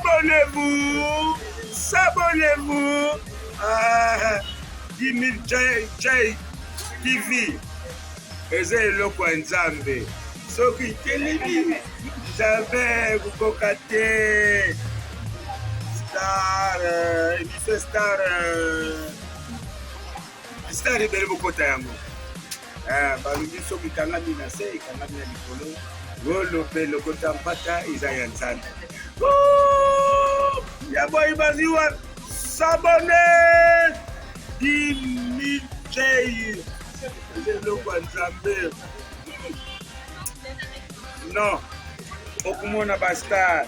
S'abonnez-vous. S'abonnez-vous. 10 000 Jay TV. Eze eloko ya Nzambe. Soki telemi jamais kukoka te. Star, émission Star. Star ebele bokota yango. Balubi soki kangami na se, kangami na likolo. Wolope lokota mpata eza ya Nzambe. Ya boy baziwa s'abonner 10 000 Jay. Eloko ya Nzambe. Non, okumona bastar.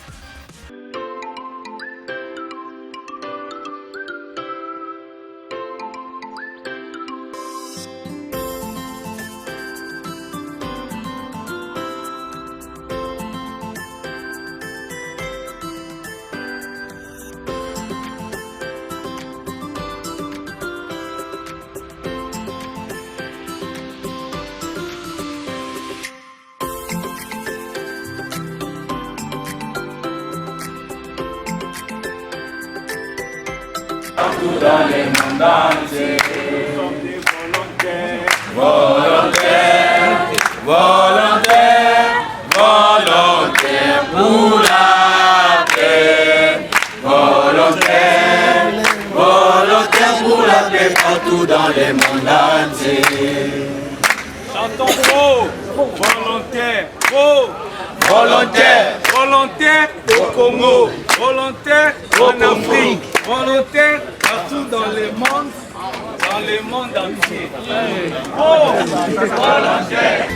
Partout dans les mondes entiers, nous sommes des volontaires, volontaires, volontaires, volontaires pour la paix, volontaires, volontaires pour la paix partout dans les mondes entiers. Chantons faux, volontaires, faux. Volontaire, volontaire au Congo, volontaire en Afrique, volontaire partout dans le monde entier. Oh, volontaire.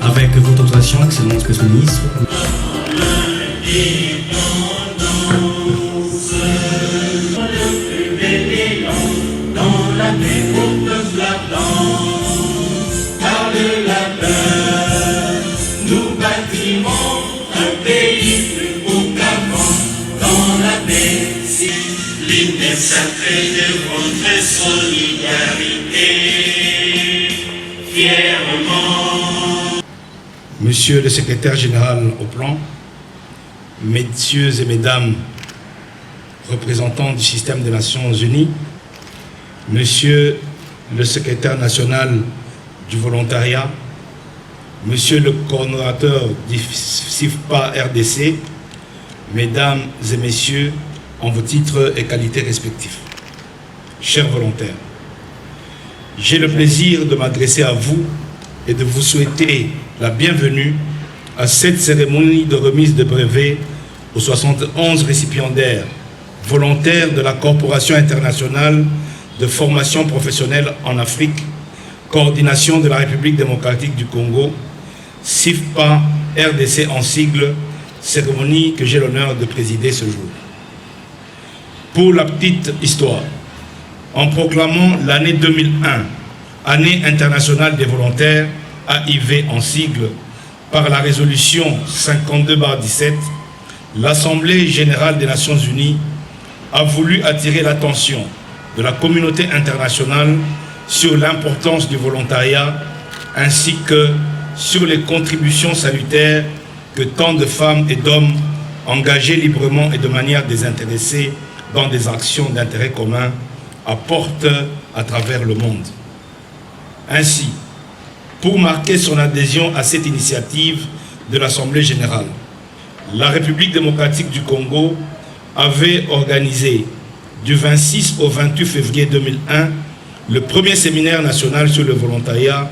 Avec votre autorisation, Excellence Monsieur le Ministre. Dans la paix au peuple ardent, par la peur, nous bâtirons un pays plus beau qu'avant. Dans la paix, si l'hymne sacré de votre solidarité, fièrement. Monsieur le secrétaire général au plan, messieurs et mesdames représentants du système des Nations Unies, monsieur le secrétaire national du volontariat, monsieur le coordonnateur du CIFPA RDC, mesdames et messieurs, en vos titres et qualités respectifs. Chers volontaires, j'ai le plaisir de m'adresser à vous et de vous souhaiter la bienvenue à cette cérémonie de remise de brevets aux 71 récipiendaires volontaires de la Corporation internationale de formation professionnelle en Afrique, coordination de la République démocratique du Congo, CIFPA RDC en sigle, cérémonie que j'ai l'honneur de présider ce jour. Pour la petite histoire, en proclamant l'année 2001, année internationale des volontaires, AIV en sigle, par la résolution 52/17, l'Assemblée générale des Nations Unies a voulu attirer l'attention de la communauté internationale sur l'importance du volontariat ainsi que sur les contributions salutaires que tant de femmes et d'hommes engagés librement et de manière désintéressée dans des actions d'intérêt commun apportent à travers le monde. Ainsi, pour marquer son adhésion à cette initiative de l'Assemblée générale, la République démocratique du Congo avait organisé du 26 au 28 février 2001 le premier séminaire national sur le volontariat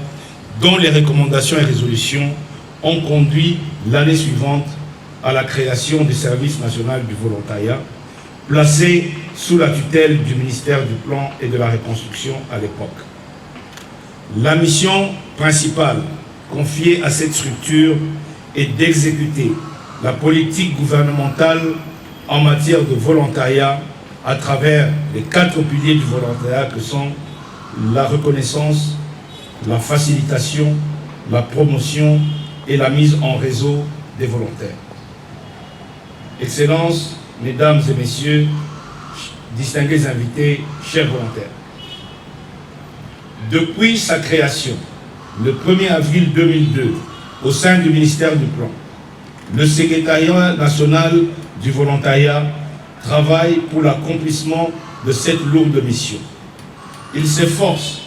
dont les recommandations et résolutions ont conduit l'année suivante à la création du Service national du volontariat, placé sous la tutelle du ministère du Plan et de la Reconstruction à l'époque. La mission principale confiée à cette structure est d'exécuter la politique gouvernementale en matière de volontariat à travers les 4 piliers du volontariat que sont la reconnaissance, la facilitation, la promotion et la mise en réseau des volontaires. Excellences, Mesdames et Messieurs, distingués invités, chers volontaires. Depuis sa création, le 1er avril 2002, au sein du ministère du Plan, le Secrétariat national du volontariat travaille pour l'accomplissement de cette lourde mission. Il s'efforce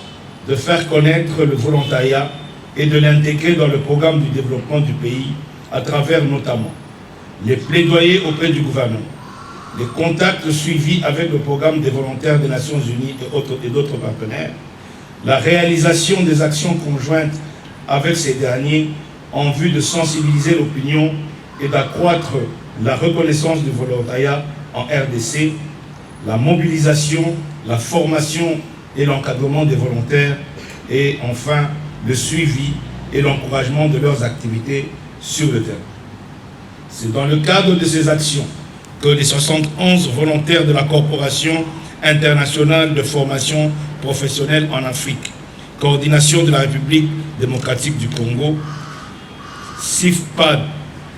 de faire connaître le volontariat et de l'intégrer dans le programme du développement du pays à travers notamment les plaidoyers auprès du gouvernement, les contacts suivis avec le programme des volontaires des Nations Unies et d'autres partenaires, la réalisation des actions conjointes avec ces derniers en vue de sensibiliser l'opinion et d'accroître la reconnaissance du volontariat en RDC, la mobilisation, la formation et l'encadrement des volontaires et enfin le suivi et l'encouragement de leurs activités sur le terrain. C'est dans le cadre de ces actions que les 71 volontaires de la Corporation internationale de formation professionnelle en Afrique, coordination de la République démocratique du Congo, CIFPAD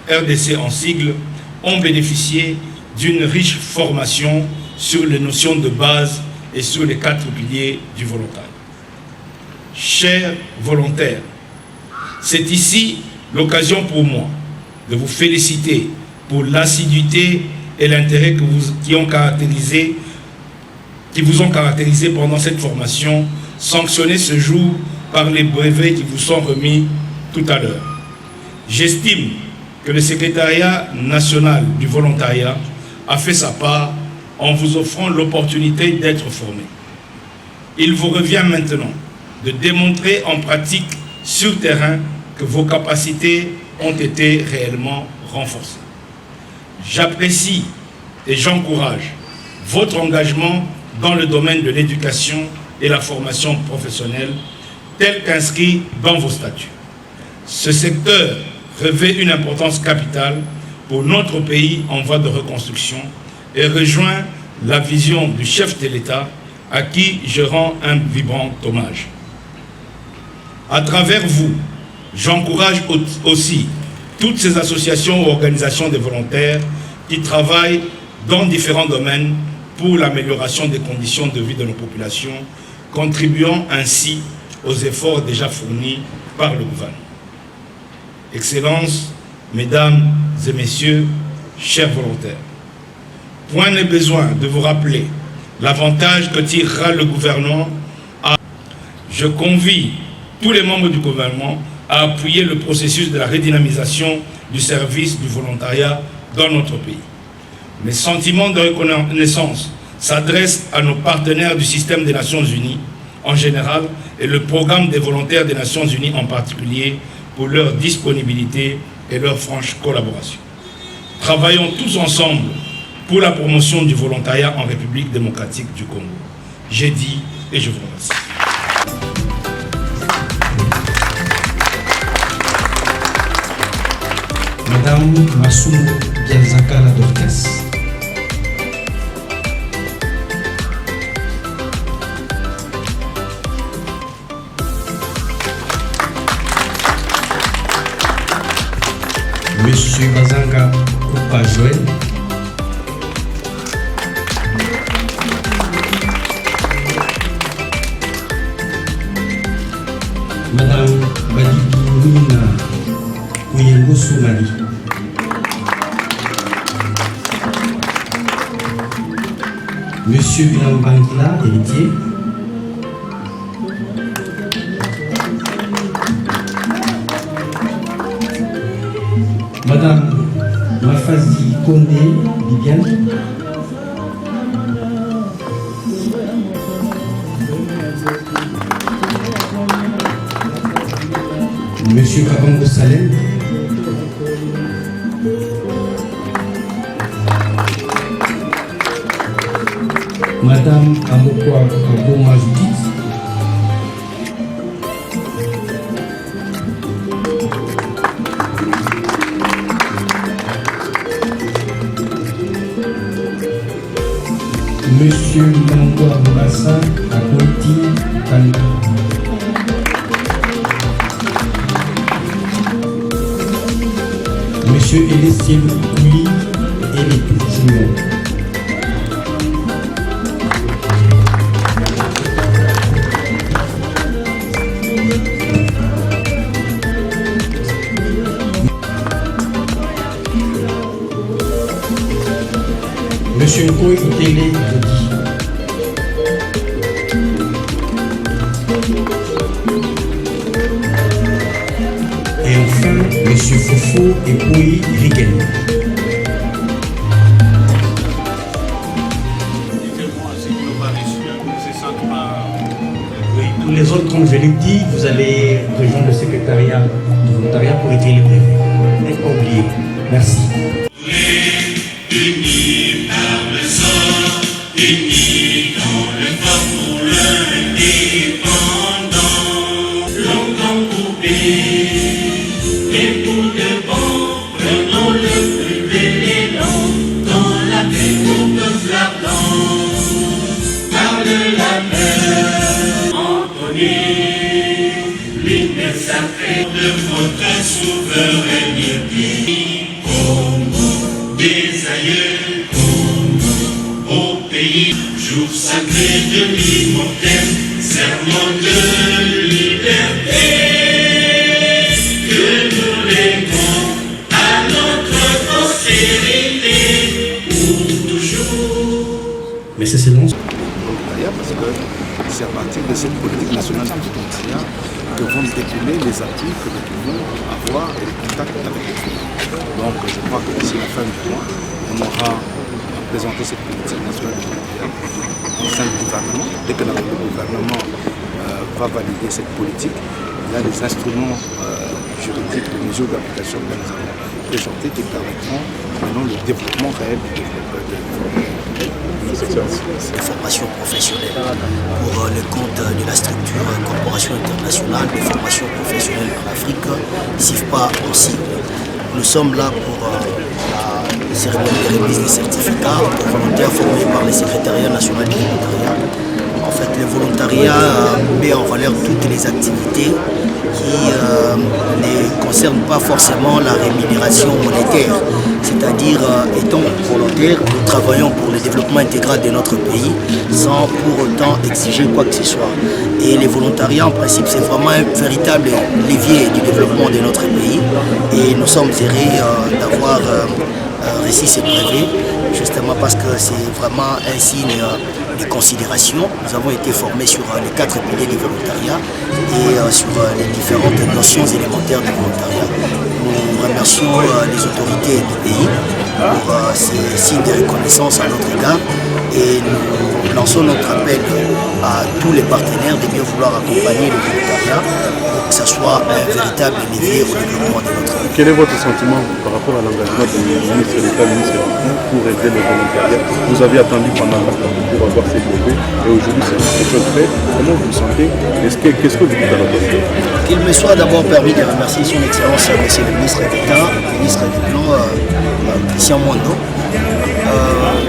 RDC en sigle, ont bénéficié d'une riche formation sur les notions de base et sur les 4 piliers du volontariat. Chers volontaires, c'est ici l'occasion pour moi de vous féliciter pour l'assiduité et l'intérêt qui vous ont caractérisé pendant cette formation, sanctionnée ce jour par les brevets qui vous sont remis tout à l'heure. J'estime que le Secrétariat national du volontariat a fait sa part en vous offrant l'opportunité d'être formé. Il vous revient maintenant de démontrer en pratique sur terrain que vos capacités ont été réellement renforcées. J'apprécie et j'encourage votre engagement dans le domaine de l'éducation et la formation professionnelle tel qu'inscrit dans vos statuts. Ce secteur revêt une importance capitale pour notre pays en voie de reconstruction et rejoint la vision du chef de l'État à qui je rends un vibrant hommage. À travers vous, j'encourage aussi toutes ces associations ou organisations de volontaires qui travaillent dans différents domaines pour l'amélioration des conditions de vie de nos populations, contribuant ainsi aux efforts déjà fournis par le gouvernement. Excellences, Mesdames et Messieurs, chers volontaires, point n'est besoin de vous rappeler l'avantage que tirera le gouvernement. Je convie tous les membres du gouvernement à appuyer le processus de la redynamisation du service du volontariat dans notre pays. Mes sentiments de reconnaissance s'adressent à nos partenaires du système des Nations Unies en général et le programme des volontaires des Nations Unies en particulier pour leur disponibilité et leur franche collaboration. Travaillons tous ensemble pour la promotion du volontariat en République démocratique du Congo. J'ai dit et je vous remercie. Madame Massoum Bielzakala Dorcas. Monsieur Bazanga Koupa Joël. Madame Badiki Mouna Ouyengo Soumali. Monsieur Binambangla, héritier. Madame Mafazi Kondé Bibiane. Monsieur Kabango Salem. Madame Amokwa Kaboma Judith. Monsieur Mangwa Bourassa Akonti Kanda. Monsieur Elessien Kouli et les Junior. Monsieur Nkoy Itele Jodi. Et enfin, Monsieur Fofo Epoui Rigen. Oui, tous les autres, comme je l'ai dit, vous allez rejoindre le secrétariat du volontariat pour écrire les brevets. N'êtes pas oublié. Merci. Unis par le sang, unis dans le corps pour l'indépendant, longtemps coupé, et pour de bon, prenons le plus bel élan, dans la paix au peuple ardent, par de la mer, entonner l'hymne sacré de votre souveraineté. Des aïeux au pays, jour sacré de l'immortel, serment de liberté, que nous léguons à notre postérité pour toujours. Mais c'est selon. Parce que c'est à partir de cette politique nationale du volontariat que vont décliner les appuis que nous pouvons avoir et les contacts avec les pays. Donc je crois que d'ici la fin du mois, on aura présenté cette politique nationale du volontariat au sein du gouvernement. Dès que le gouvernement va valider cette politique, il y a des instruments juridiques, des mesures d'application que nous allons présenter qui permettront maintenant le développement réel du des formations professionnelles pour le compte de la structure Corporation internationale des formations professionnelles en Afrique, CIFPA en sigle. Nous sommes là pour la cérémonie de remise des certificats aux volontaires formés par le secrétariat national du volontariat. En fait, le volontariat met en valeur toutes les activités qui ne concernent pas forcément la rémunération monétaire. C'est-à-dire, étant volontaires, nous travaillons pour le développement intégral de notre pays sans pour autant exiger quoi que ce soit. Et les volontariats, en principe, c'est vraiment un véritable levier du développement de notre pays. Et nous sommes heureux d'avoir réussi ces brevets, justement parce que c'est vraiment un signe de considération. Nous avons été formés sur les 4 piliers du volontariat et sur les différentes notions élémentaires du volontariat. Nous remercions les autorités du pays pour ces signes de reconnaissance à notre égard et nous lançons notre appel à tous les partenaires de bien vouloir accompagner le volontariat pour que ce soit un véritable levier au développement de notre pays. Quel est votre sentiment par rapport à l'engagement du ministre d'État, ministre pour aider le volontariat? Vous avez attendu pendant longtemps pour avoir ces brevets et aujourd'hui c'est quelque chose de fait. Comment vous le sentez? Qu'est-ce que vous dites à l'autorité? Qu'il me soit d'abord permis de remercier son Excellence Monsieur le ministre d'État, ministre du Plan, Christian Mondo.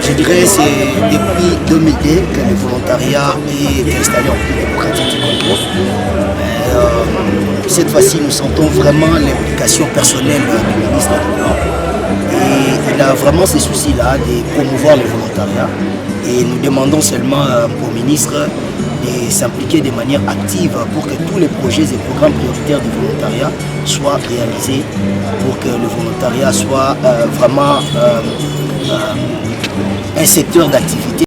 Je dirais que c'est depuis 2002 que le volontariat est installé en République démocratique du Congo. Cette fois-ci, nous sentons vraiment l'implication personnelle du ministre du Plan. Et il a vraiment ce souci-là de promouvoir le volontariat. Et nous demandons seulement au ministre de s'impliquer de manière active pour que tous les projets et programmes prioritaires du volontariat soient réalisés, pour que le volontariat soit vraiment un secteur d'activité